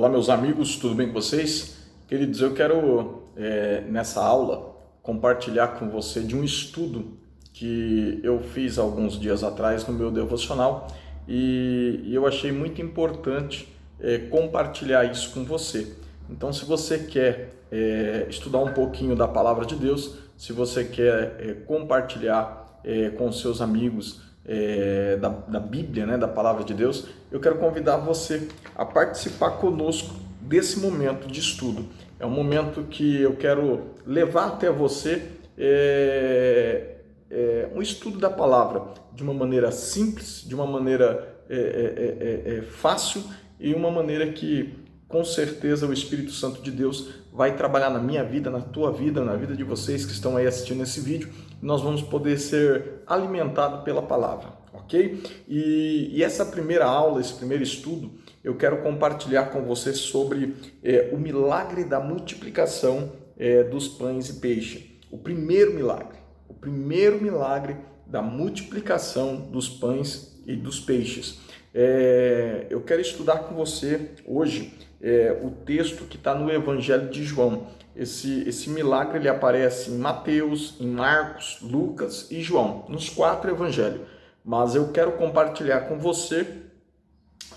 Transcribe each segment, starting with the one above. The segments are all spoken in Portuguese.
Olá, meus amigos, tudo bem com vocês? Queridos, eu quero, nessa aula, compartilhar com você de um estudo que eu fiz alguns dias atrás no meu devocional e eu achei muito importante compartilhar isso com você. Então, se você quer estudar um pouquinho da Palavra de Deus, se você quer compartilhar com seus amigos da Bíblia, né, da Palavra de Deus, eu quero convidar você a participar conosco desse momento de estudo. É um momento que eu quero levar até você um estudo da Palavra de uma maneira simples, de uma maneira fácil e uma maneira que com certeza o Espírito Santo de Deus vai trabalhar na minha vida, na tua vida, na vida de vocês que estão aí assistindo esse vídeo. Nós vamos poder ser alimentados pela palavra, ok? E essa primeira aula, esse primeiro estudo, eu quero compartilhar com você sobre o milagre da multiplicação dos pães e peixe. O primeiro milagre da multiplicação dos pães e dos peixes. Eu quero estudar com você hoje o texto que está no Evangelho de João. Esse milagre ele aparece em Mateus, em Marcos, Lucas e João, nos 4 evangelhos. Mas eu quero compartilhar com você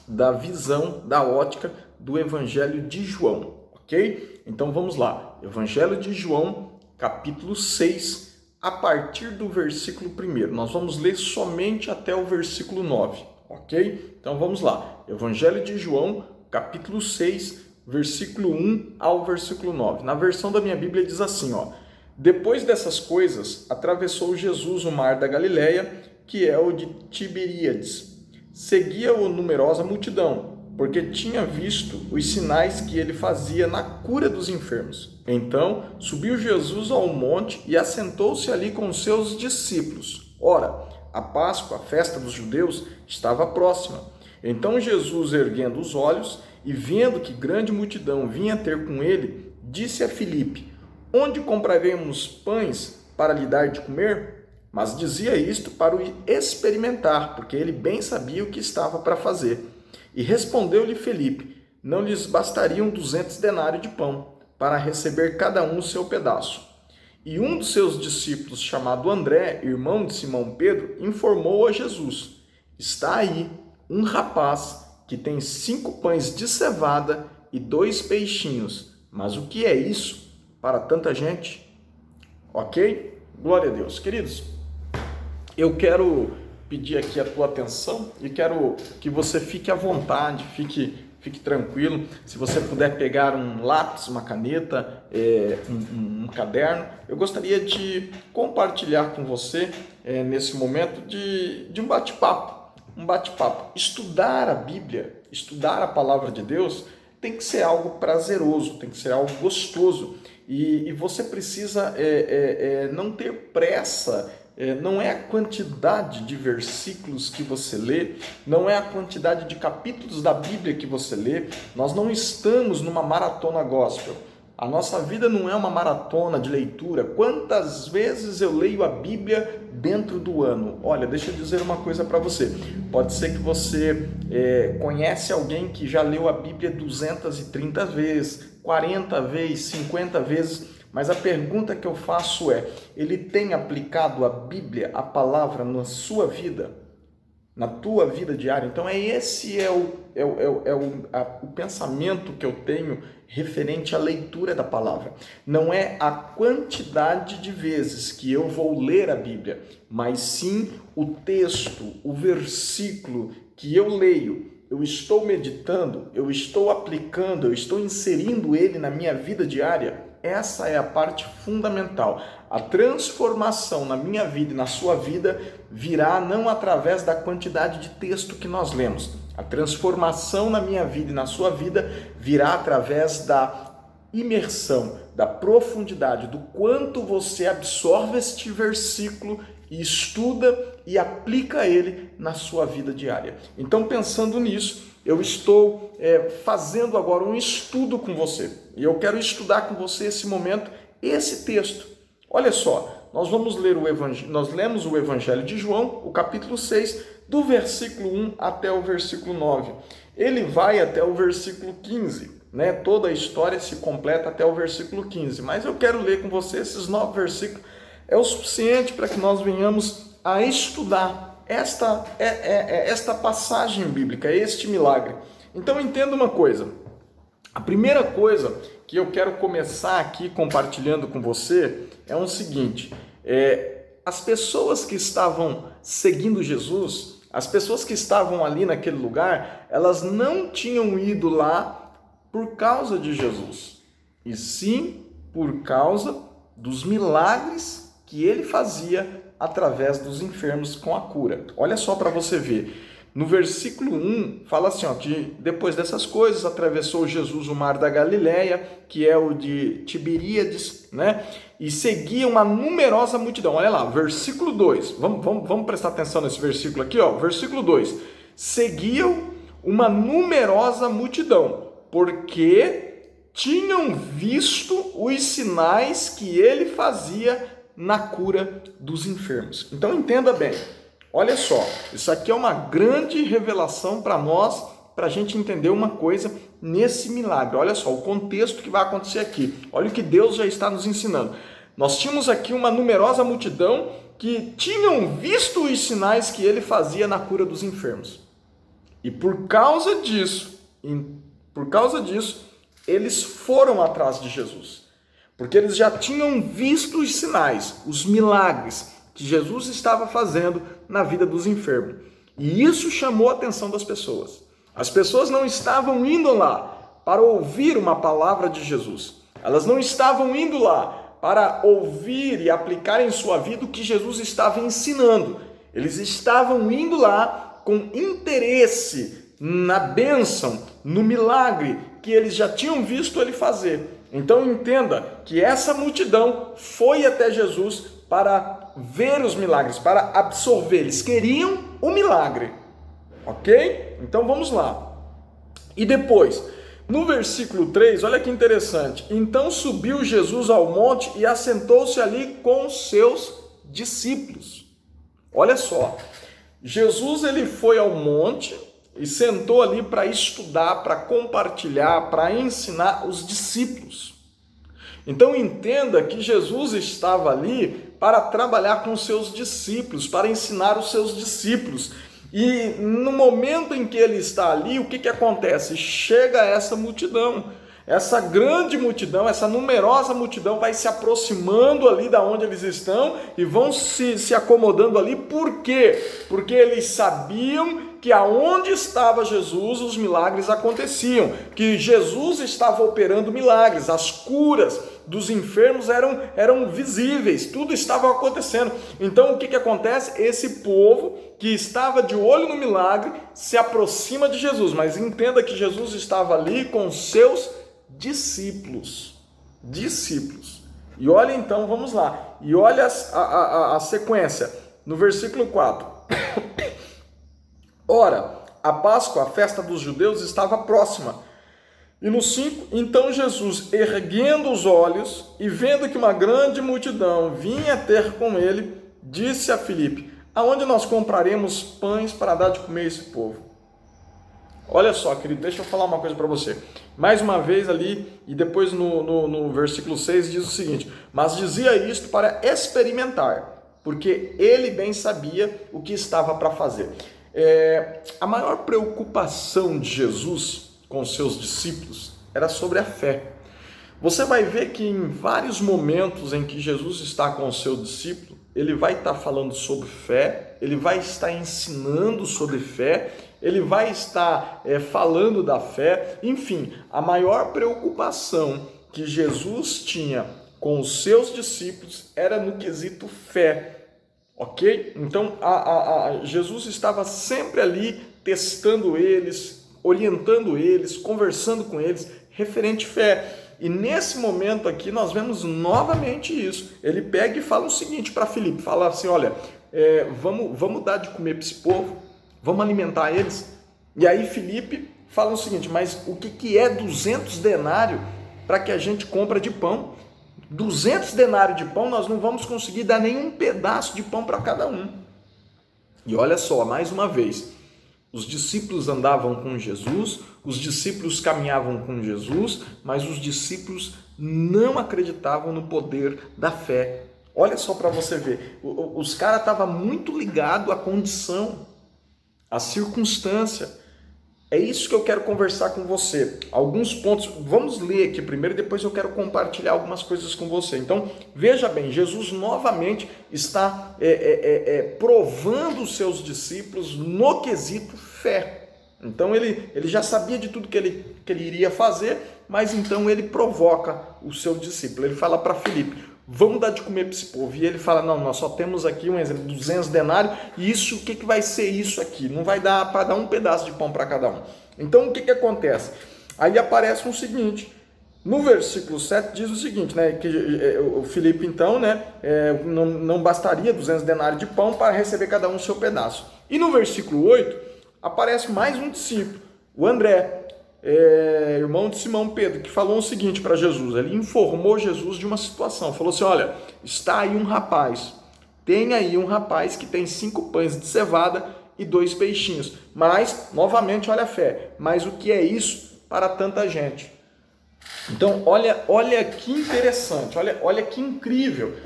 da visão, da ótica do Evangelho de João, ok? Então vamos lá. Evangelho de João, capítulo 6, a partir do versículo 1. Nós vamos ler somente até o versículo 9, ok? Então vamos lá. Evangelho de João, capítulo 6, versículo 1 ao versículo 9. Na versão da minha Bíblia diz assim, ó: Depois dessas coisas, atravessou Jesus o mar da Galileia, que é o de Tiberíades. Seguia-o numerosa multidão, porque tinha visto os sinais que ele fazia na cura dos enfermos. Então, subiu Jesus ao monte e assentou-se ali com os seus discípulos. Ora, a Páscoa, a festa dos judeus, estava próxima. Então Jesus, erguendo os olhos e vendo que grande multidão vinha ter com ele, disse a Filipe: Onde compraremos pães para lhe dar de comer? Mas dizia isto para o experimentar, porque ele bem sabia o que estava para fazer. E respondeu-lhe Filipe: Não lhes bastariam 200 denários de pão, para receber cada um o seu pedaço. E um dos seus discípulos, chamado André, irmão de Simão Pedro, informou a Jesus: Está aí um rapaz que tem 5 pães de cevada e 2 peixinhos. Mas o que é isso para tanta gente? Ok? Glória a Deus. Queridos, eu quero pedir aqui a tua atenção e quero que você fique à vontade, fique tranquilo. Se você puder pegar um lápis, uma caneta, um caderno, eu gostaria de compartilhar com você nesse momento de um bate-papo. Estudar a Bíblia, estudar a Palavra de Deus tem que ser algo prazeroso, tem que ser algo gostoso. E você precisa não ter pressa. Não é a quantidade de versículos que você lê, não é a quantidade de capítulos da Bíblia que você lê. Nós não estamos numa maratona gospel. A nossa vida não é uma maratona de leitura. Quantas vezes eu leio a Bíblia dentro do ano? Olha, deixa eu dizer uma coisa para você. Pode ser que você conhece alguém que já leu a Bíblia 230 vezes, 40 vezes, 50 vezes, mas a pergunta que eu faço é: ele tem aplicado a Bíblia, a palavra, na sua vida? Na tua vida diária? Então esse é o pensamento que eu tenho referente à leitura da palavra. Não é a quantidade de vezes que eu vou ler a Bíblia, mas sim o texto, o versículo que eu leio. Eu estou meditando, eu estou aplicando, eu estou inserindo ele na minha vida diária. Essa é a parte fundamental. A transformação na minha vida e na sua vida virá não através da quantidade de texto que nós lemos. A transformação na minha vida e na sua vida virá através da imersão, da profundidade, do quanto você absorve este versículo e estuda e aplica ele na sua vida diária. Então, pensando nisso, eu estou fazendo agora um estudo com você. E eu quero estudar com você esse momento, esse texto. Olha só, nós lemos o Evangelho de João, o capítulo 6, do versículo 1 até o versículo 9. Ele vai até o versículo 15, né? Toda a história se completa até o versículo 15, mas eu quero ler com você esses 9 versículos, é o suficiente para que nós venhamos a estudar esta passagem bíblica, este milagre. Então entenda uma coisa, a primeira coisa que eu quero começar aqui compartilhando com você é o seguinte, as pessoas que estavam seguindo Jesus, as pessoas que estavam ali naquele lugar, elas não tinham ido lá por causa de Jesus, e sim por causa dos milagres que ele fazia através dos enfermos com a cura. Olha só para você ver. No versículo 1, fala assim, ó, que depois dessas coisas atravessou Jesus o mar da Galileia, que é o de Tiberíades, né? E seguia uma numerosa multidão. Olha lá, versículo 2. Vamos prestar atenção nesse versículo aqui, ó. Versículo 2. Seguiam uma numerosa multidão, porque tinham visto os sinais que ele fazia na cura dos enfermos. Então entenda bem. Olha só, isso aqui é uma grande revelação para nós, para a gente entender uma coisa nesse milagre. Olha só, o contexto que vai acontecer aqui. Olha o que Deus já está nos ensinando. Nós tínhamos aqui uma numerosa multidão que tinham visto os sinais que ele fazia na cura dos enfermos. E por causa disso, eles foram atrás de Jesus. Porque eles já tinham visto os sinais, os milagres que Jesus estava fazendo na vida dos enfermos. E isso chamou a atenção das pessoas. As pessoas não estavam indo lá para ouvir uma palavra de Jesus. Elas não estavam indo lá para ouvir e aplicar em sua vida o que Jesus estava ensinando. Eles estavam indo lá com interesse na bênção, no milagre que eles já tinham visto ele fazer. Então entenda que essa multidão foi até Jesus para ver os milagres, para absorver. Eles queriam o milagre, ok? Então vamos lá. E depois, no versículo 3, olha que interessante. Então subiu Jesus ao monte e assentou-se ali com os seus discípulos. Olha só, Jesus ele foi ao monte e sentou ali para estudar, para compartilhar, para ensinar os discípulos. Então entenda que Jesus estava ali para trabalhar com os seus discípulos, para ensinar os seus discípulos. E no momento em que ele está ali, o que acontece? Chega essa multidão, essa grande multidão, essa numerosa multidão vai se aproximando ali da onde eles estão e vão se acomodando ali. Por quê? Porque eles sabiam que aonde estava Jesus, os milagres aconteciam, que Jesus estava operando milagres, as curas dos enfermos eram visíveis, tudo estava acontecendo. Então o que acontece? Esse povo que estava de olho no milagre se aproxima de Jesus, mas entenda que Jesus estava ali com seus discípulos. E olha então, vamos lá, e olha a sequência, no versículo 4. Ora, a Páscoa, a festa dos judeus, estava próxima. E no 5, então Jesus, erguendo os olhos e vendo que uma grande multidão vinha ter com ele, disse a Filipe: aonde nós compraremos pães para dar de comer a esse povo? Olha só, querido, deixa eu falar uma coisa para você. Mais uma vez ali, e depois no versículo 6 diz o seguinte: mas dizia isto para experimentar, porque ele bem sabia o que estava para fazer. A maior preocupação de Jesus com seus discípulos era sobre a fé. Você vai ver que em vários momentos em que Jesus está com o seu discípulo, ele vai estar falando sobre fé, ele vai estar ensinando sobre fé, ele vai estar falando da fé. Enfim, a maior preocupação que Jesus tinha com os seus discípulos era no quesito fé. Ok? Então, Jesus estava sempre ali testando eles, orientando eles, conversando com eles, referente à fé. E nesse momento aqui nós vemos novamente isso. Ele pega e fala o seguinte para Filipe, fala assim, olha, vamos dar de comer para esse povo, vamos alimentar eles. E aí Filipe fala o seguinte, mas o que é 200 denários para que a gente compra de pão? 200 denários de pão, nós não vamos conseguir dar nenhum pedaço de pão para cada um. E olha só, mais uma vez, os discípulos andavam com Jesus, os discípulos caminhavam com Jesus, mas os discípulos não acreditavam no poder da fé. Olha só para você ver, os caras estavam muito ligados à condição, à circunstância. É isso que eu quero conversar com você. Alguns pontos, vamos ler aqui primeiro, depois eu quero compartilhar algumas coisas com você. Então, veja bem, Jesus novamente está provando os seus discípulos no quesito fé. Então, ele já sabia de tudo que ele iria fazer, mas então ele provoca o seu discípulo. Ele fala para Filipe, vamos dar de comer para esse povo. E ele fala, não, nós só temos aqui um exemplo, 200 denários, e isso, o que vai ser isso aqui? Não vai dar para dar um pedaço de pão para cada um. Então, o que acontece? Aí aparece o seguinte, no versículo 7 diz o seguinte, né, que o Filipe então, né, não bastaria 200 denários de pão para receber cada um o seu pedaço. E no versículo 8, aparece mais um discípulo, o André, irmão de Simão Pedro, que falou o seguinte para Jesus, ele informou Jesus de uma situação, falou assim, olha, está aí um rapaz, tem aí um rapaz que tem 5 pães de cevada e 2 peixinhos, mas, novamente, olha a fé, mas o que é isso para tanta gente? Então, olha que interessante, olha que incrível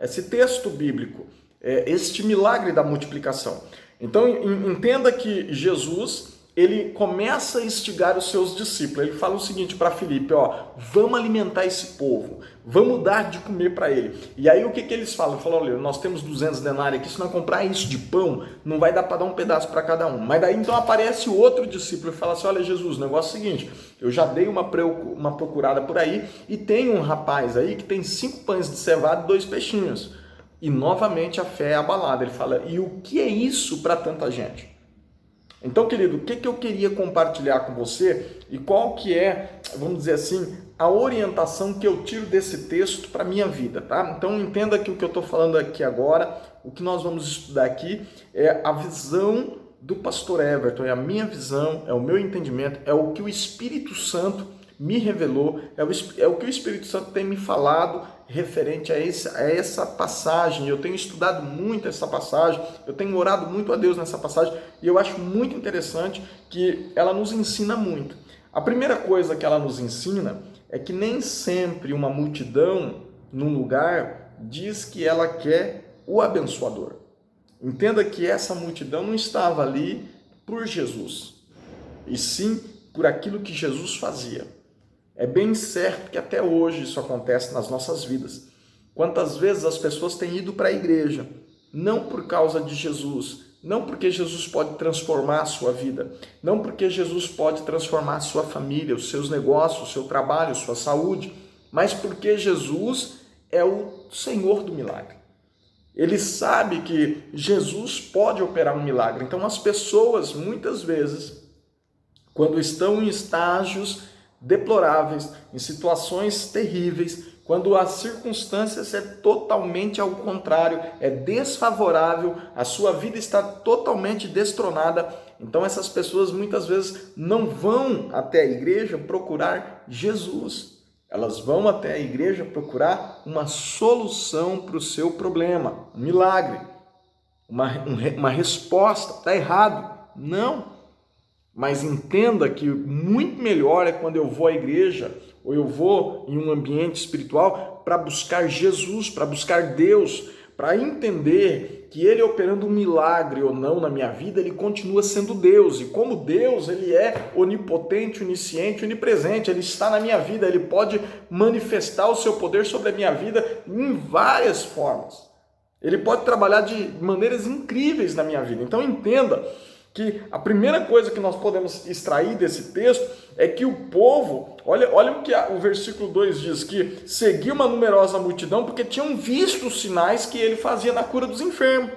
esse texto bíblico, este milagre da multiplicação. Então, entenda que Jesus, ele começa a instigar os seus discípulos. Ele fala o seguinte para Filipe, vamos alimentar esse povo, vamos dar de comer para ele. E aí o que eles falam? Ele falou, olha, nós temos 200 denários aqui, se não comprar isso de pão, não vai dar para dar um pedaço para cada um. Mas daí então aparece outro discípulo e fala assim, olha Jesus, o negócio é o seguinte, eu já dei uma procurada por aí e tem um rapaz aí que tem 5 pães de cevada e 2 peixinhos. E novamente a fé é abalada. Ele fala, e o que é isso para tanta gente? Então, querido, o que eu queria compartilhar com você e qual que é, vamos dizer assim, a orientação que eu tiro desse texto para a minha vida, tá? Então, entenda que o que eu estou falando aqui agora, o que nós vamos estudar aqui é a visão do pastor Everton, é a minha visão, é o meu entendimento, é o que o Espírito Santo me revelou, é o que o Espírito Santo tem me falado referente a essa passagem. Eu tenho estudado muito essa passagem, eu tenho orado muito a Deus nessa passagem e eu acho muito interessante que ela nos ensina muito. A primeira coisa que ela nos ensina é que nem sempre uma multidão num lugar diz que ela quer o abençoador. Entenda que essa multidão não estava ali por Jesus, e sim por aquilo que Jesus fazia. É bem certo que até hoje isso acontece nas nossas vidas. Quantas vezes as pessoas têm ido para a igreja, não por causa de Jesus, não porque Jesus pode transformar a sua vida, não porque Jesus pode transformar a sua família, os seus negócios, o seu trabalho, sua saúde, mas porque Jesus é o Senhor do milagre. Ele sabe que Jesus pode operar um milagre. Então as pessoas, muitas vezes, quando estão em estágios deploráveis, em situações terríveis, quando as circunstâncias é totalmente ao contrário, é desfavorável, a sua vida está totalmente destronada, então essas pessoas muitas vezes não vão até a igreja procurar Jesus. Elas vão até a igreja procurar uma solução para o seu problema, um milagre, uma resposta. Está errado? Não. Mas entenda que muito melhor é quando eu vou à igreja ou eu vou em um ambiente espiritual para buscar Jesus, para buscar Deus, para entender que Ele operando um milagre ou não na minha vida, Ele continua sendo Deus. E como Deus, Ele é onipotente, onisciente, onipresente. Ele está na minha vida, Ele pode manifestar o seu poder sobre a minha vida em várias formas. Ele pode trabalhar de maneiras incríveis na minha vida. Então entenda que a primeira coisa que nós podemos extrair desse texto é que o povo, olha o que o versículo 2 diz, que seguiu uma numerosa multidão porque tinham visto os sinais que ele fazia na cura dos enfermos.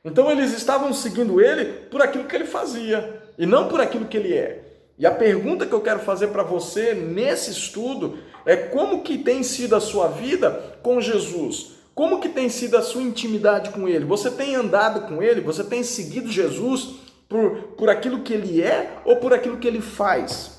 Então eles estavam seguindo ele por aquilo que ele fazia e não por aquilo que ele é. E a pergunta que eu quero fazer para você nesse estudo é como que tem sido a sua vida com Jesus? Como que tem sido a sua intimidade com ele? Você tem andado com ele? Você tem seguido Jesus por aquilo que ele é ou por aquilo que ele faz?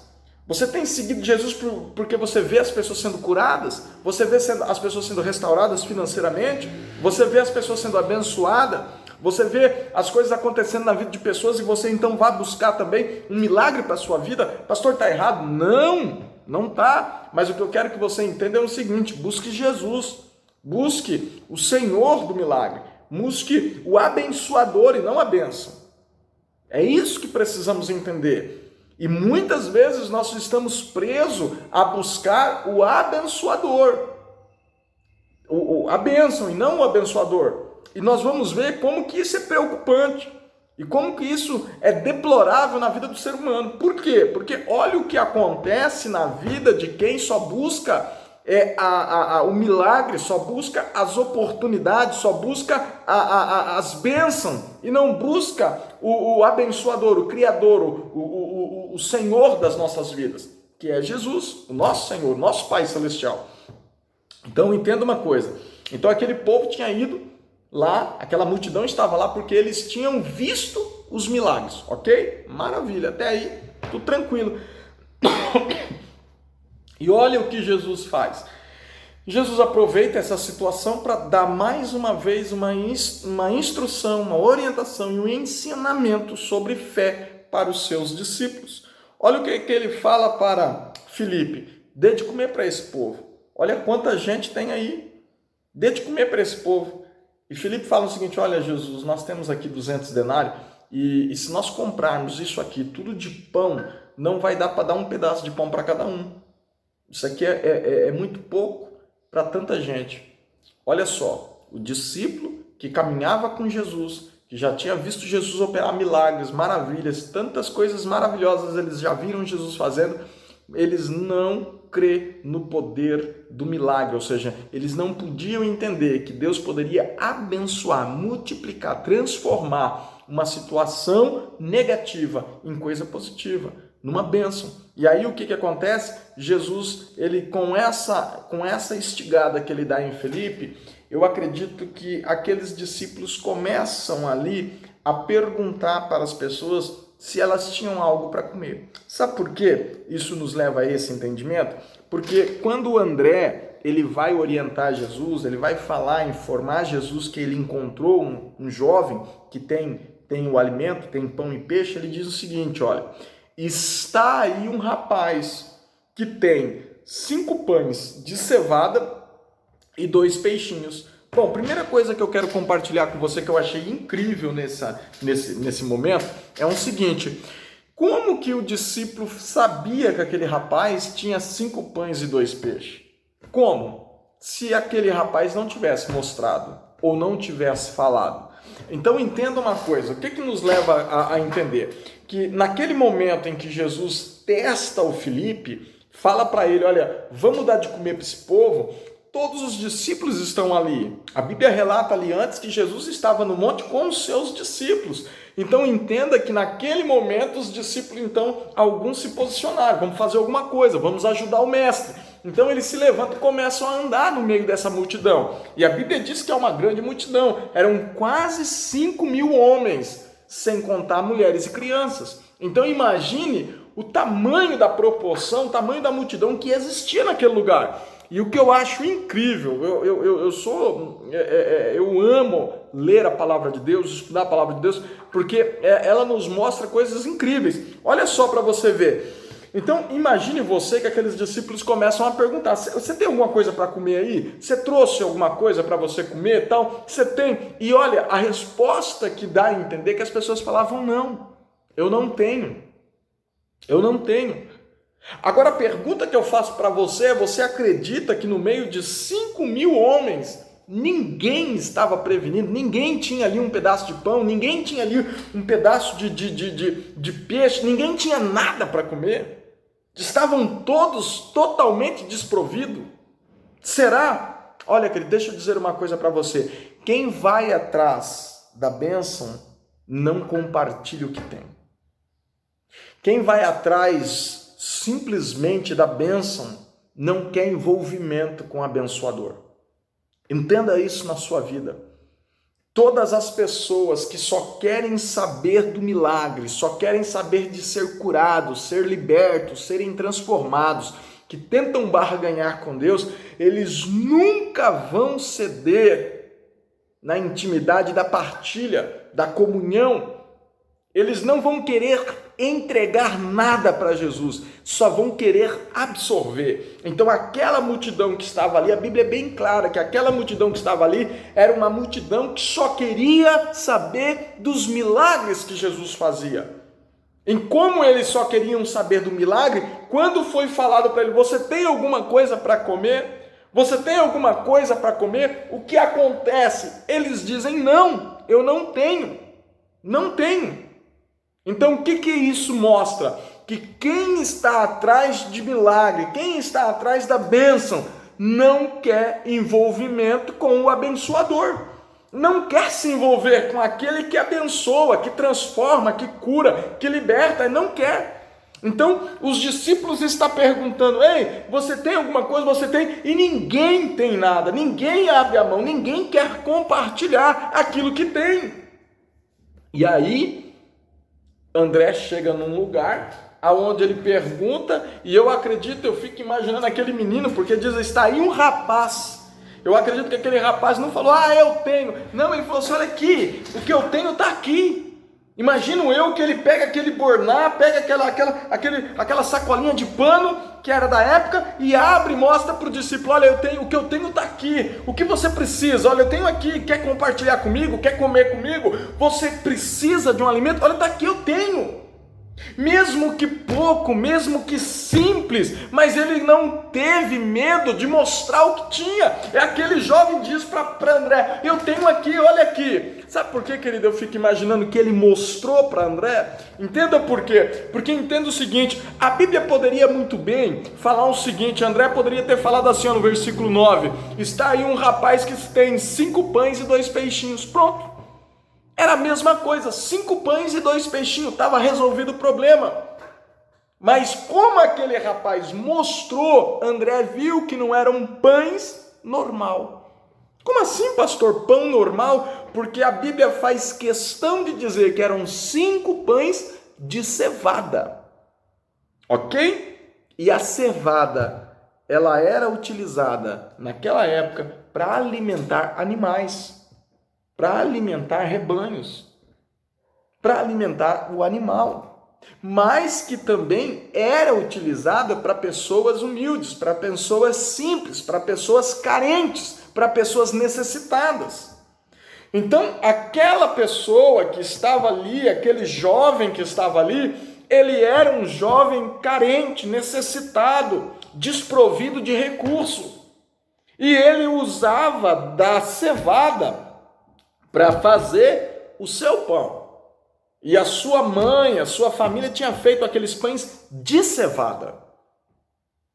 Você tem seguido Jesus porque você vê as pessoas sendo curadas? Você vê as pessoas sendo restauradas financeiramente? Você vê as pessoas sendo abençoadas? Você vê as coisas acontecendo na vida de pessoas e você então vai buscar também um milagre para a sua vida? Pastor, está errado? Não, não está. Mas o que eu quero que você entenda é o seguinte: busque Jesus, busque o Senhor do milagre, busque o abençoador e não a bênção. É isso que precisamos entender. E muitas vezes nós estamos presos a buscar o abençoador, a bênção e não o abençoador. E nós vamos ver como que isso é preocupante e como que isso é deplorável na vida do ser humano. Por quê? Porque olha o que acontece na vida de quem só busca o milagre, só busca as oportunidades, só busca as bênçãos e não busca o abençoador, o Criador, o Senhor das nossas vidas, que é Jesus, o nosso Senhor, nosso Pai Celestial. Então entenda uma coisa, então aquele povo tinha ido lá, aquela multidão estava lá porque eles tinham visto os milagres, ok? Maravilha, até aí tudo tranquilo. E olha o que Jesus faz. Jesus aproveita essa situação para dar mais uma vez uma instrução, uma orientação e um ensinamento sobre fé para os seus discípulos. Olha o que ele fala para Filipe: dê de comer para esse povo. Olha quanta gente tem aí, dê de comer para esse povo. E Filipe fala o seguinte: olha Jesus, nós temos aqui 200 denários e se nós comprarmos isso aqui tudo de pão, não vai dar para dar um pedaço de pão para cada um. Isso aqui é muito pouco para tanta gente. Olha só, o discípulo que caminhava com Jesus, que já tinha visto Jesus operar milagres, maravilhas, tantas coisas maravilhosas eles já viram Jesus fazendo, eles não crê no poder do milagre, ou seja, eles não podiam entender que Deus poderia abençoar, multiplicar, transformar uma situação negativa em coisa positiva, numa bênção. E aí o que acontece? Jesus, ele com essa estigada que ele dá em Filipe, eu acredito que aqueles discípulos começam ali a perguntar para as pessoas se elas tinham algo para comer. Sabe por quê isso nos leva a esse entendimento? Porque quando o André ele vai orientar Jesus, ele vai falar, informar Jesus que ele encontrou um jovem que tem o alimento, tem pão e peixe, ele diz o seguinte: olha, está aí um rapaz que tem 5 pães de cevada e 2 peixinhos. Bom, primeira coisa que eu quero compartilhar com você que eu achei incrível nesse momento é o seguinte: como que o discípulo sabia que aquele rapaz tinha 5 pães e 2 peixes? Como? Se aquele rapaz não tivesse mostrado ou não tivesse falado. Então entenda uma coisa, o que nos leva a entender? Que naquele momento em que Jesus testa o Filipe, fala para ele: olha, vamos dar de comer para esse povo. Todos os discípulos estão ali. A Bíblia relata ali antes que Jesus estava no monte com os seus discípulos. Então entenda que naquele momento os discípulos, então, alguns se posicionaram. Vamos fazer alguma coisa, vamos ajudar o mestre. Então eles se levantam e começam a andar no meio dessa multidão. E a Bíblia diz que é uma grande multidão. Eram quase 5.000 homens, sem contar mulheres e crianças. Então imagine o tamanho da proporção, o tamanho da multidão que existia naquele lugar. E o que eu acho incrível, eu amo ler a palavra de Deus, estudar a palavra de Deus, porque ela nos mostra coisas incríveis. Olha só para você ver. Então, imagine você que aqueles discípulos começam a perguntar: você tem alguma coisa para comer aí? Você trouxe alguma coisa para você comer e tal? Você tem? E olha, a resposta que dá a entender que as pessoas falavam: não, eu não tenho. Eu não tenho. Agora a pergunta que eu faço para você é: você acredita que no meio de 5.000 homens ninguém estava prevenido, ninguém tinha ali um pedaço de pão, ninguém tinha ali um pedaço de peixe, ninguém tinha nada para comer? Estavam todos totalmente desprovidos? Será? Olha, querido, deixa eu dizer uma coisa para você: quem vai atrás da bênção não compartilha o que tem. Quem vai atrás simplesmente da bênção não quer envolvimento com o abençoador. Entenda isso na sua vida. todas as pessoas que só querem saber do milagre, só querem saber de ser curados, ser libertos, serem transformados, que tentam barganhar com Deus, eles nunca vão ceder na intimidade da partilha, da comunhão. Eles não vão querer entregar nada para Jesus, só vão querer absorver. Então aquela multidão que estava ali, a Bíblia é bem clara que aquela multidão que estava ali era uma multidão que só queria saber dos milagres que Jesus fazia. Em como eles só queriam saber do milagre, quando foi falado para ele, você tem alguma coisa para comer? Você tem alguma coisa para comer? O que acontece? Eles dizem, não, eu não tenho, não tenho. Então o que isso mostra? Que quem está atrás de milagre, quem está atrás da bênção, não quer envolvimento com o abençoador. Não quer se envolver com aquele que abençoa, que transforma, que cura, que liberta, não quer. Então, os discípulos estão perguntando, ei, você tem alguma coisa? Você tem? E ninguém tem nada, ninguém abre a mão, ninguém quer compartilhar aquilo que tem. E aí, André chega num lugar aonde ele pergunta, e eu acredito, eu fico imaginando aquele menino, porque diz, está aí um rapaz. Eu acredito que aquele rapaz não falou, eu tenho. Não, ele falou assim, olha aqui, o que eu tenho está aqui. Imagino eu que ele pega aquele borná, pega aquela sacolinha de pano, que era da época, e abre e mostra para o discípulo, olha, o que eu tenho está aqui. O que você precisa? Olha, eu tenho aqui, quer compartilhar comigo? Quer comer comigo? Você precisa de um alimento? Olha, está aqui, eu tenho. Mesmo que pouco, mesmo que simples, mas ele não teve medo de mostrar o que tinha. Aquele jovem diz para André, eu tenho aqui, olha aqui. Sabe por quê, querido? Eu fico imaginando que ele mostrou para André. Entenda por quê? Porque entenda o seguinte, a Bíblia poderia muito bem falar o seguinte, André poderia ter falado assim no versículo 9, está aí um rapaz que tem 5 pães e 2 peixinhos, pronto. Era a mesma coisa, 5 pães e 2 peixinhos, estava resolvido o problema. Mas como aquele rapaz mostrou, André viu que não eram pães normal. Como assim, pastor, pão normal? Porque a Bíblia faz questão de dizer que eram 5 pães de cevada. Ok? E a cevada, ela era utilizada naquela época para alimentar animais, para alimentar rebanhos, para alimentar o animal, mas que também era utilizada para pessoas humildes, para pessoas simples, para pessoas carentes, para pessoas necessitadas. Então, aquela pessoa que estava ali, aquele jovem que estava ali, ele era um jovem carente, necessitado, desprovido de recurso, e ele usava da cevada para fazer o seu pão. E a sua mãe, a sua família tinha feito aqueles pães de cevada.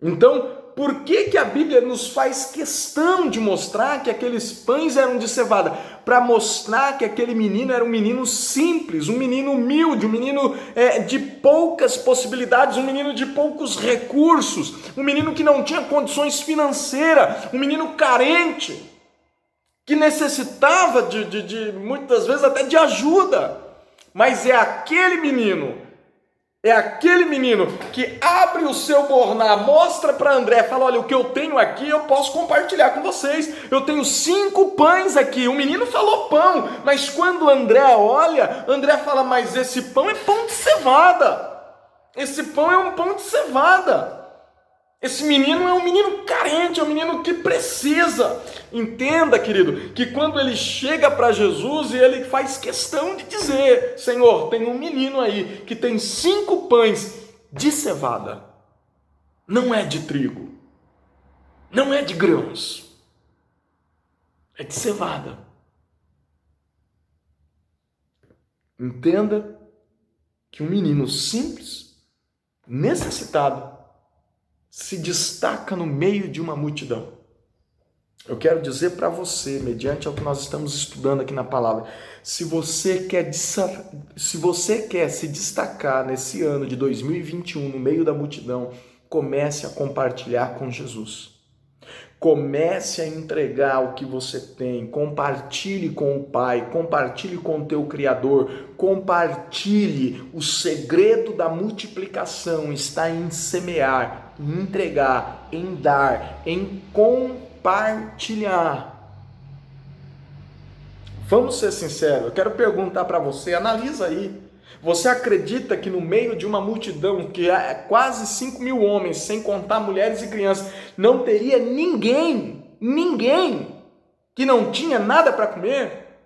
Então, por que a Bíblia nos faz questão de mostrar que aqueles pães eram de cevada? Para mostrar que aquele menino era um menino simples, um menino humilde, um menino de poucas possibilidades, um menino de poucos recursos, um menino que não tinha condições financeiras, um menino carente, que necessitava de muitas vezes até de ajuda, mas é aquele menino que abre o seu borná, mostra para André, fala, olha, o que eu tenho aqui eu posso compartilhar com vocês, eu tenho 5 pães aqui. O menino falou pão, mas quando André olha, André fala, mas esse pão é pão de cevada, esse pão é um pão de cevada. Esse menino é um menino carente, é um menino que precisa. Entenda, querido, que quando ele chega para Jesus e ele faz questão de dizer, Senhor, tem um menino aí que tem 5 pães de cevada. Não é de trigo, não é de grãos, é de cevada. Entenda que um menino simples, necessitado, se destaca no meio de uma multidão. Eu quero dizer para você, mediante ao que nós estamos estudando aqui na palavra, se você quer se destacar nesse ano de 2021 no meio da multidão, comece a compartilhar com Jesus. Comece a entregar o que você tem, compartilhe com o Pai, compartilhe com o teu Criador, compartilhe. O segredo da multiplicação está em semear, em entregar, em dar, em compartilhar. Vamos ser sinceros, eu quero perguntar para você, analisa aí. Você acredita que no meio de uma multidão, que é quase 5.000 homens, sem contar mulheres e crianças, não teria ninguém que não tinha nada para comer?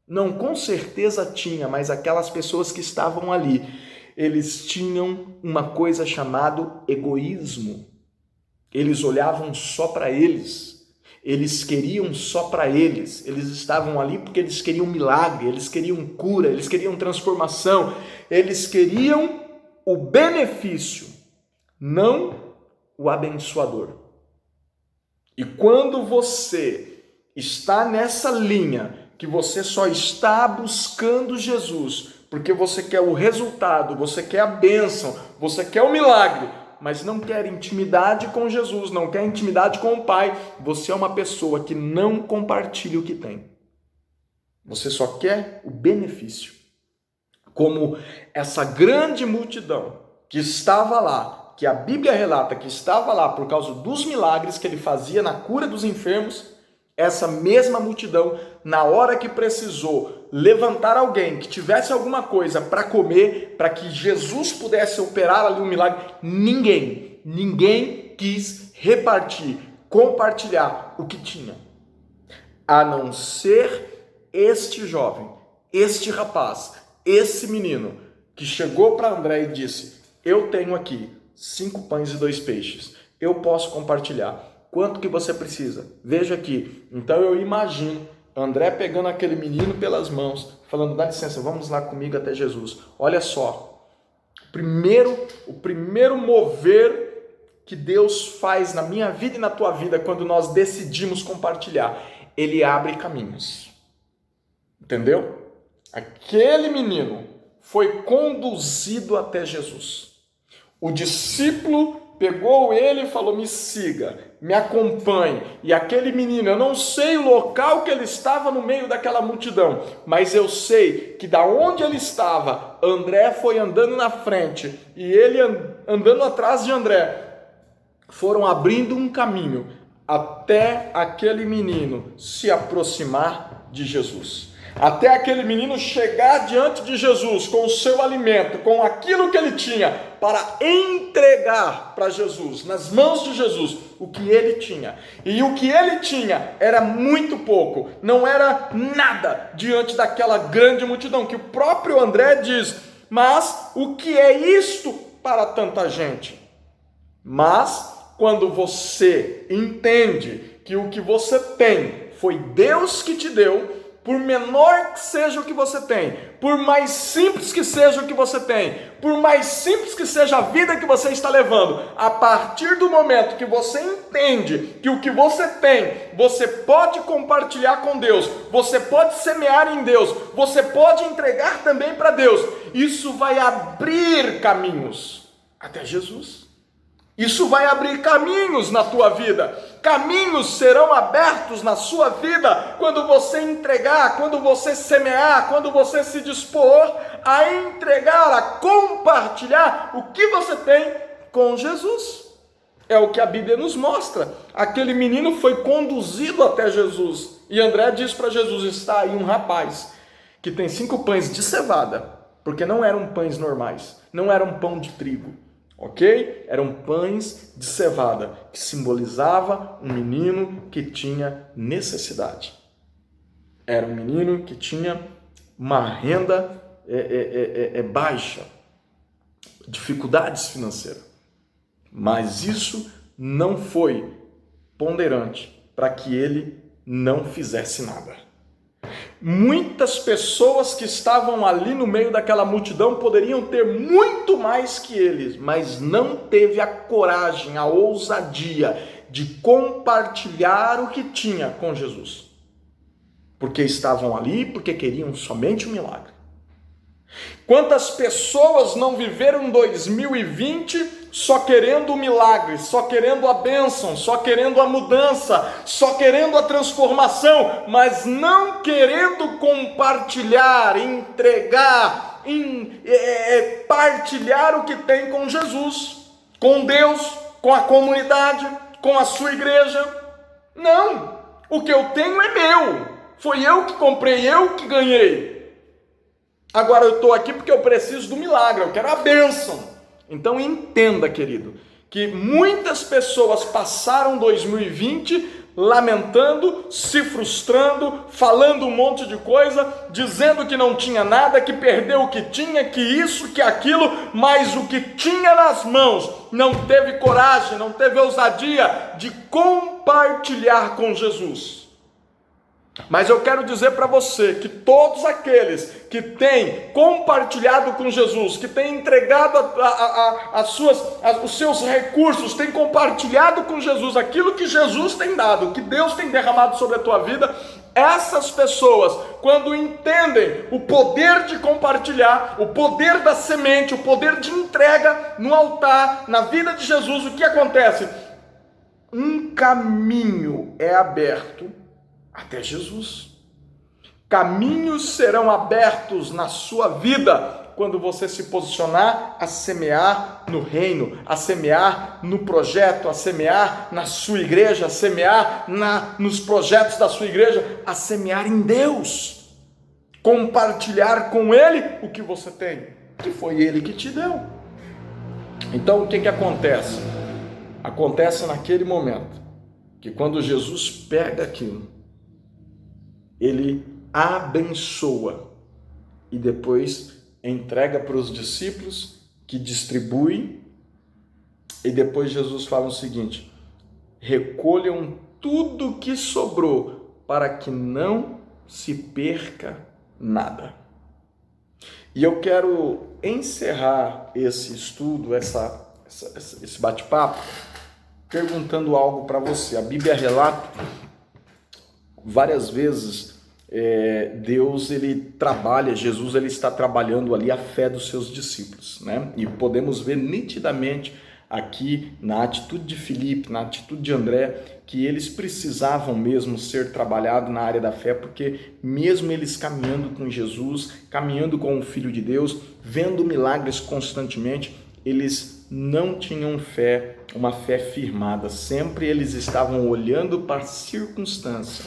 Não, com certeza tinha, mas aquelas pessoas que estavam ali, eles tinham uma coisa chamada egoísmo. Eles olhavam só para eles. Eles queriam só para eles. Eles estavam ali porque eles queriam milagre, eles queriam cura, eles queriam transformação, eles queriam o benefício, não o abençoador. E quando você está nessa linha, que você só está buscando Jesus, porque você quer o resultado, você quer a bênção, você quer o milagre, mas não quer intimidade com Jesus, não quer intimidade com o Pai, você é uma pessoa que não compartilha o que tem. Você só quer o benefício. Como essa grande multidão que estava lá, que a Bíblia relata que estava lá por causa dos milagres que ele fazia na cura dos enfermos, essa mesma multidão, na hora que precisou levantar alguém que tivesse alguma coisa para comer, para que Jesus pudesse operar ali um milagre, ninguém quis repartir, compartilhar o que tinha, a não ser este jovem, este rapaz, esse menino, que chegou para André e disse: eu tenho aqui 5 pães e 2 peixes, eu posso compartilhar. Quanto que você precisa? Veja aqui. Então eu imagino André pegando aquele menino pelas mãos, falando: dá licença, vamos lá comigo até Jesus. Olha só, o primeiro mover que Deus faz na minha vida e na tua vida quando nós decidimos compartilhar, Ele abre caminhos. Entendeu? Aquele menino foi conduzido até Jesus. O discípulo pegou ele e falou: me siga, me acompanhe. E aquele menino, eu não sei o local que ele estava no meio daquela multidão, mas eu sei que da onde ele estava, André foi andando na frente e ele andando atrás de André, foram abrindo um caminho até aquele menino se aproximar de Jesus. Até aquele menino chegar diante de Jesus com o seu alimento, com aquilo que ele tinha, para entregar para Jesus, nas mãos de Jesus, o que ele tinha. E o que ele tinha era muito pouco, não era nada diante daquela grande multidão, que o próprio André diz: mas o que é isto para tanta gente? Mas quando você entende que o que você tem foi Deus que te deu, por menor que seja o que você tem, por mais simples que seja o que você tem, por mais simples que seja a vida que você está levando, a partir do momento que você entende que o que você tem, você pode compartilhar com Deus, você pode semear em Deus, você pode entregar também para Deus, isso vai abrir caminhos até Jesus. Isso vai abrir caminhos na tua vida. Caminhos serão abertos na sua vida quando você entregar, quando você semear, quando você se dispor a entregar, a compartilhar o que você tem com Jesus. É o que a Bíblia nos mostra. Aquele menino foi conduzido até Jesus. E André diz para Jesus: está aí um rapaz que tem 5 pães de cevada, porque não eram pães normais, não era um pão de trigo. Ok? Eram pães de cevada, que simbolizava um menino que tinha necessidade. Era um menino que tinha uma renda baixa, dificuldades financeiras. Mas isso não foi ponderante para que ele não fizesse nada. Muitas pessoas que estavam ali no meio daquela multidão poderiam ter muito mais que eles, mas não teve a coragem, a ousadia de compartilhar o que tinha com Jesus. Porque estavam ali, porque queriam somente um milagre. Quantas pessoas não viveram 2020 só querendo o milagre, só querendo a bênção, só querendo a mudança, só querendo a transformação, mas não querendo compartilhar, entregar, partilhar o que tem com Jesus, com Deus, com a comunidade, com a sua igreja. Não, o que eu tenho é meu, foi eu que comprei, eu que ganhei. Agora eu estou aqui porque eu preciso do milagre, eu quero a bênção. Então entenda, querido, que muitas pessoas passaram 2020 lamentando, se frustrando, falando um monte de coisa, dizendo que não tinha nada, que perdeu o que tinha, que isso, que aquilo, mas o que tinha nas mãos não teve coragem, não teve ousadia de compartilhar com Jesus. Mas eu quero dizer para você que todos aqueles que têm compartilhado com Jesus, que têm entregado os seus recursos, têm compartilhado com Jesus aquilo que Jesus tem dado, que Deus tem derramado sobre a tua vida, essas pessoas, quando entendem o poder de compartilhar, o poder da semente, o poder de entrega no altar, na vida de Jesus, o que acontece? Um caminho é aberto até Jesus. Caminhos serão abertos na sua vida quando você se posicionar a semear no reino, a semear no projeto, a semear na sua igreja, a semear nos projetos da sua igreja, a semear em Deus, compartilhar com Ele o que você tem, que foi Ele que te deu. Então o que acontece? Acontece naquele momento que quando Jesus pega aquilo, Ele abençoa e depois entrega para os discípulos que distribuem, e depois Jesus fala o seguinte: recolham tudo que sobrou para que não se perca nada. E eu quero encerrar esse estudo, esse bate-papo, perguntando algo para você. A Bíblia relata várias vezes Deus ele trabalha, Jesus ele está trabalhando ali a fé dos seus discípulos, né? E podemos ver nitidamente aqui na atitude de Filipe, na atitude de André, que eles precisavam mesmo ser trabalhados na área da fé, porque mesmo eles caminhando com Jesus, caminhando com o Filho de Deus, vendo milagres constantemente, eles não tinham fé, uma fé firmada. Sempre eles estavam olhando para a circunstância,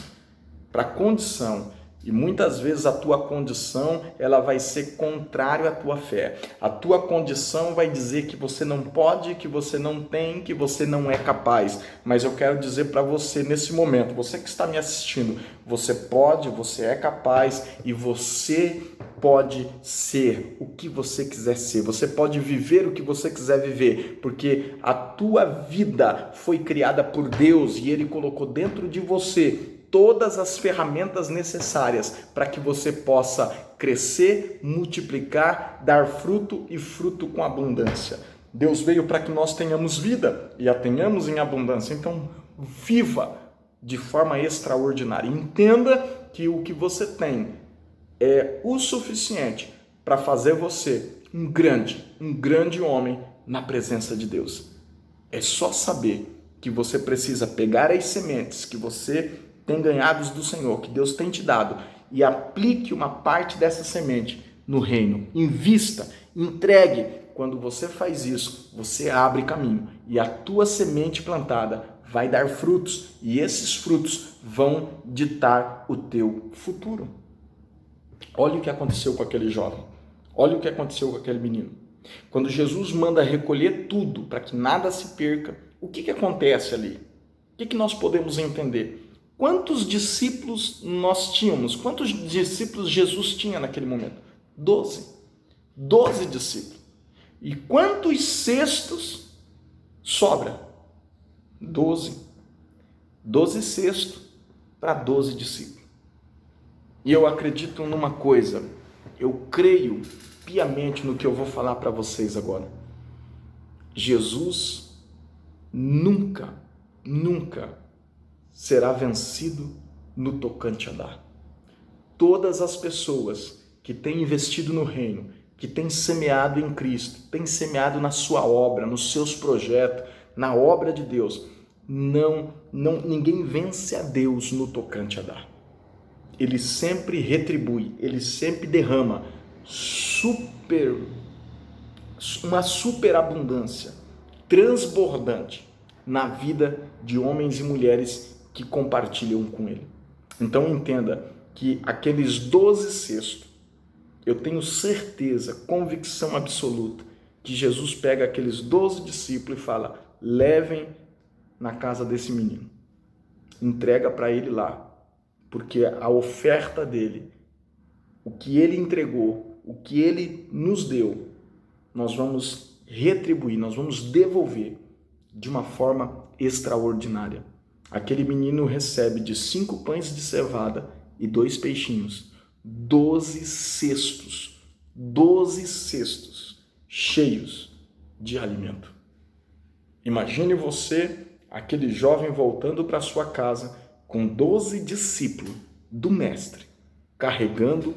para a condição, e muitas vezes a tua condição ela vai ser contrária à tua fé. A tua condição vai dizer que você não pode, que você não tem, que você não é capaz. Mas eu quero dizer para você nesse momento, você que está me assistindo, você pode, você é capaz e você pode ser o que você quiser ser. Você pode viver o que você quiser viver, porque a tua vida foi criada por Deus e Ele colocou dentro de você todas as ferramentas necessárias para que você possa crescer, multiplicar, dar fruto e fruto com abundância. Deus veio para que nós tenhamos vida e a tenhamos em abundância. Então, viva de forma extraordinária. Entenda que o que você tem é o suficiente para fazer você um grande homem na presença de Deus. É só saber que você precisa pegar as sementes que você tem ganhados do Senhor, que Deus tem te dado, e aplique uma parte dessa semente no reino. Invista, entregue. Quando você faz isso, você abre caminho e a tua semente plantada vai dar frutos e esses frutos vão ditar o teu futuro. Olha o que aconteceu com aquele jovem. Olha o que aconteceu com aquele menino. Quando Jesus manda recolher tudo para que nada se perca, o que acontece ali? O que nós podemos entender? Quantos discípulos nós tínhamos? Quantos discípulos Jesus tinha naquele momento? 12. 12 discípulos. E quantos cestos sobra? 12. 12 cestos para 12 discípulos. E eu acredito numa coisa. Eu creio piamente no que eu vou falar para vocês agora. Jesus nunca será vencido no tocante a dar. Todas as pessoas que tem investido no reino, que tem semeado em Cristo, tem semeado na sua obra, nos seus projetos, na obra de Deus, ninguém vence a Deus no tocante a dar. Ele sempre retribui, ele sempre derrama uma superabundância transbordante na vida de homens e mulheres que compartilham com ele. Então entenda que aqueles 12 cestos, eu tenho certeza, convicção absoluta, que Jesus pega aqueles 12 discípulos e fala: levem na casa desse menino, entrega para ele lá, porque a oferta dele, o que ele entregou, o que ele nos deu, nós vamos retribuir, nós vamos devolver de uma forma extraordinária. Aquele menino recebe de 5 pães de cevada e 2 peixinhos, 12 cestos cheios de alimento. Imagine você, aquele jovem voltando para sua casa com 12 discípulos do mestre, carregando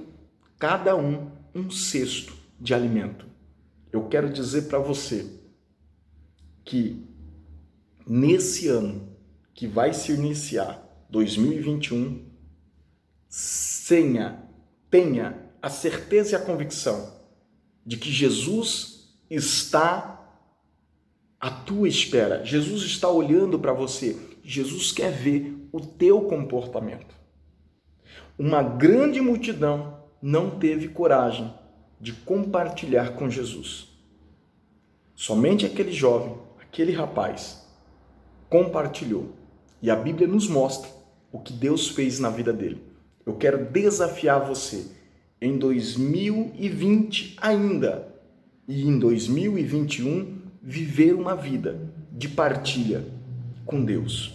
cada um cesto de alimento. Eu quero dizer para você que nesse ano que vai se iniciar, 2021, tenha a certeza e a convicção de que Jesus está à tua espera. Jesus está olhando para você. Jesus quer ver o teu comportamento. Uma grande multidão não teve coragem de compartilhar com Jesus. Somente aquele jovem, aquele rapaz, compartilhou. E a Bíblia nos mostra o que Deus fez na vida dele. Eu quero desafiar você em 2020 ainda e em 2021 viver uma vida de partilha com Deus.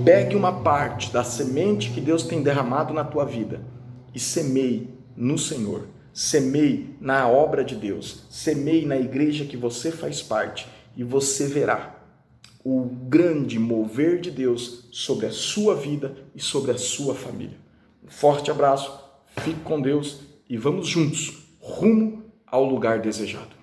Pegue uma parte da semente que Deus tem derramado na tua vida e semeie no Senhor. Semeie na obra de Deus. Semeie na igreja que você faz parte e você verá o grande mover de Deus sobre a sua vida e sobre a sua família. Um forte abraço, fique com Deus e vamos juntos rumo ao lugar desejado.